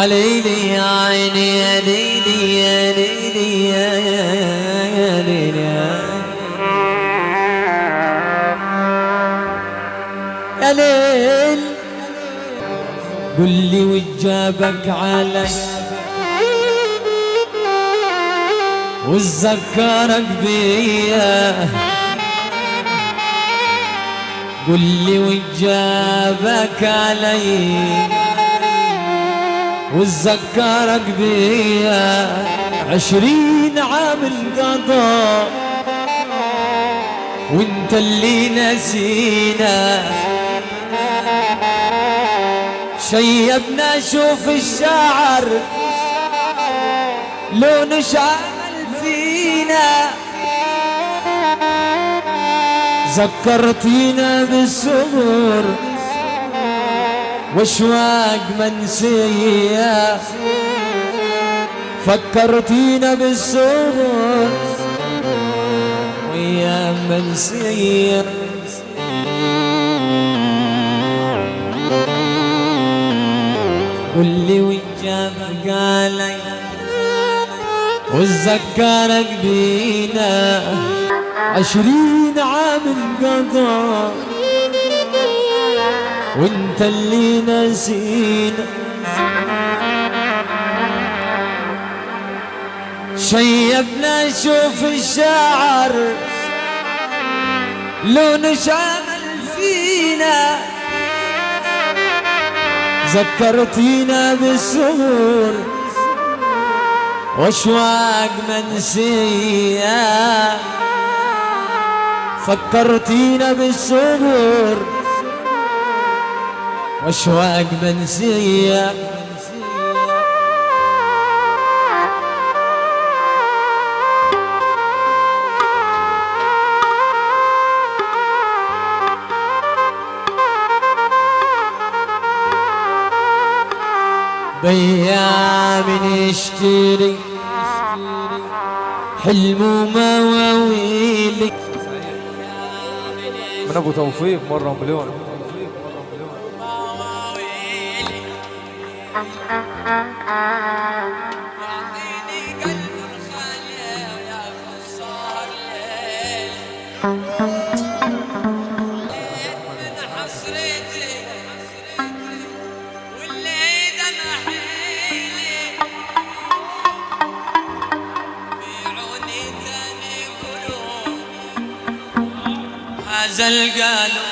ليلي يا عيني يا ليلي يا ليلي يا ليلي يا ليل. قل لي وجابك علي وتذكرك بيا. قل لي وجابك علي وتذكرك بيا. 20 عام انقضى وانت اللي نسينا. شيبنا شوف الشعر لو نشعل فينا. ذكرتينا بالسهر واشواق منسية. فكرتينا بالسهر ويا منسية. قل لي وجابك علي وتذكرك بينا. 20 عام انقضى وانت اللي نسينا. شيبنا شوف الشعر لو نشعل فينا. ذكرتينا بالسهور واشواق منسية. فكرتينا بالسهور واشواق منسية. بياع من يشتري حلم ومواويلي من ابو توفيق مره مليون. يعطيني قلب الخالي يا خسار ليل من حسرتي والليل انا حيلي. بيعوني تاني قلوب هذا القلب.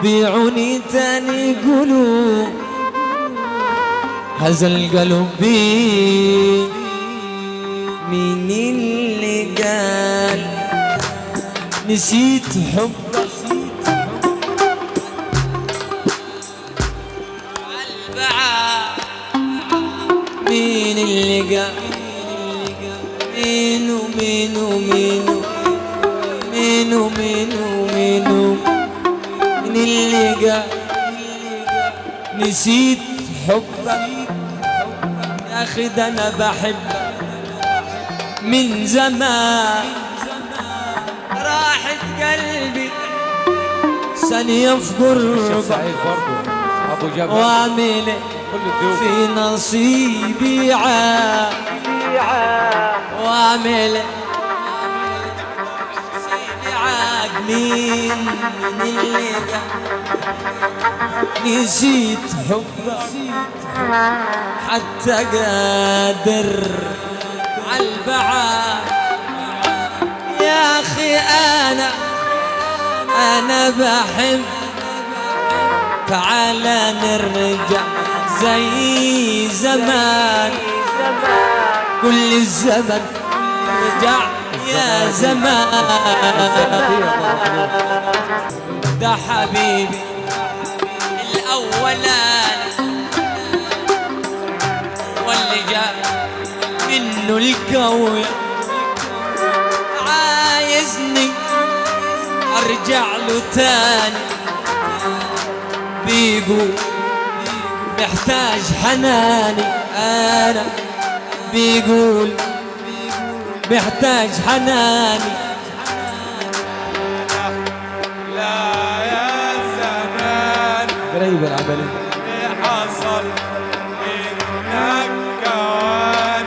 بيعوني تاني قلوب هذا القلب. مين اللي قال نسيت حبك عالبعاد؟ مين اللي قال؟ مين ومين ومين مين ومين ومين مين اللي قال نسيت حبك؟ يا أخي ده أنا بحبك من زمان. راحت قلبي ثانية في قربك وأعمل في نصيبي عاد. وأعمل نصيبي عاد. مين اللي نسيت حبك حتى قادر عالبعاد. يا أخي أنا بحب. تعال نرجع زي زمان. كل الزمن رجع يا زمان. ده حبيبي الأولاني واللي جاء منه القوي. عايزني أرجع له تاني. بيقول محتاج حناني. أنا بيقول محتاج حناني. لا يا زمان حبيبي العملي حصل منك كوان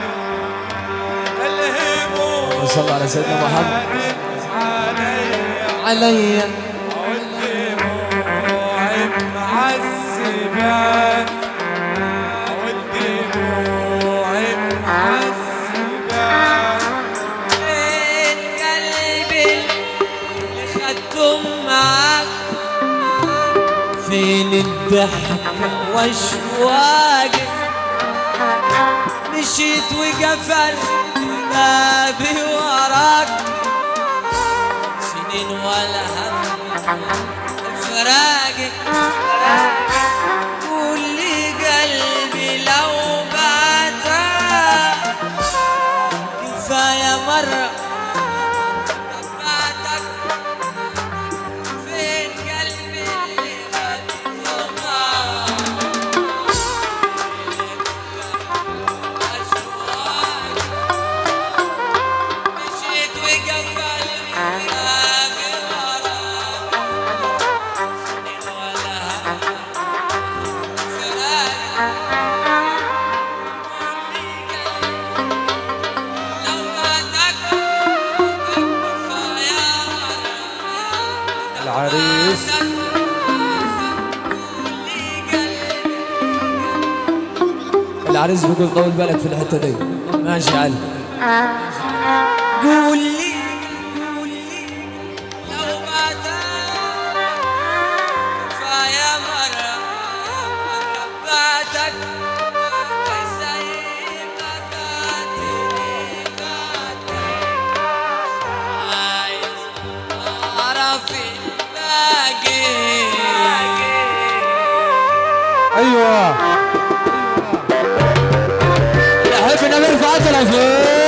الهموم صلى على سيدنا محمد علي والدموع معذبان والدموع معذبان فين قلبي اللي خدتم معاك فين الضحكة واشواقي مشيت وقفلت بابي وراك سنين ولا هم فراقك قول لي قلبي لو بعتك كفاية مرة بعتك فين قلبي اللي خدته معاك مشيت وقفلت بابي وراك سنين ولا هم العريس العريس بيقول طول بالك في الحته دي ماشي علي قول لي لو بعتك كفاية مرة تبعتك زي ما بعتني بعتك عايز أعرف الباقي ايوه يحب النبي يرفع عجله فوق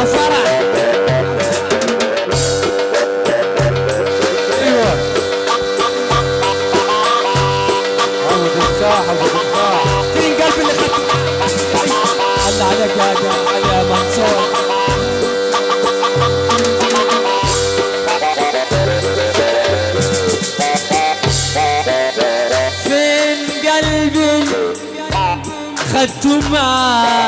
الفرح ايوه ابو تمساح ابو تمساح فين قلبي اللي خدته الله عليك يا منصور فين قلبي خدته معاك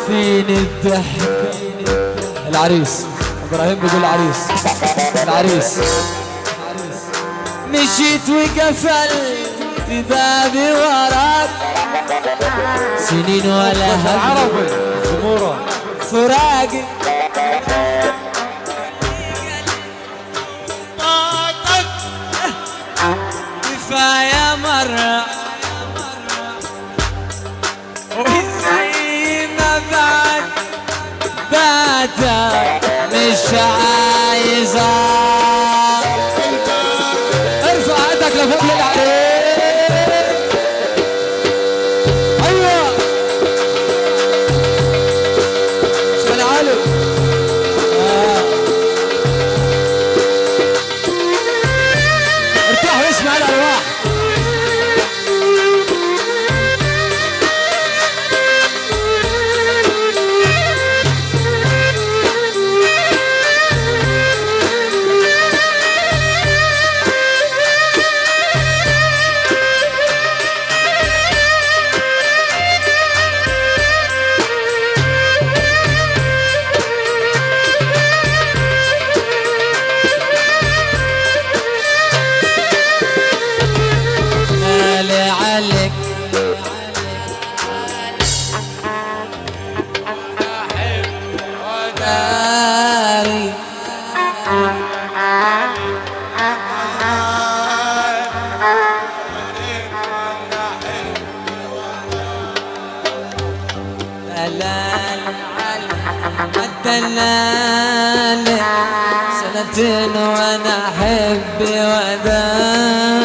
فين الضحكة العريس ابراهيم بيقول العريس مشيت وقفلت بابي وراك سنين ولا هم العربي زموره فراقي كفاية مرة وزي ما بعد بعدك مش عايزة ارفع ايدك لفوق للعريس ايوه شمال علي ارتاح واسمع الارواح مالي عليك داري دلال الدلال سنتين وانا احب وداني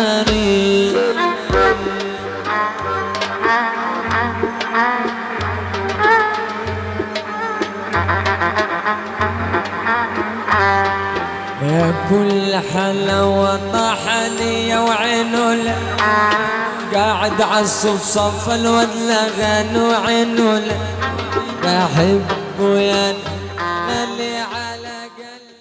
يا كل حلاوة طحني وعينه قاعد عالصف صف الواد لغن وعينه بحبه يا قلبي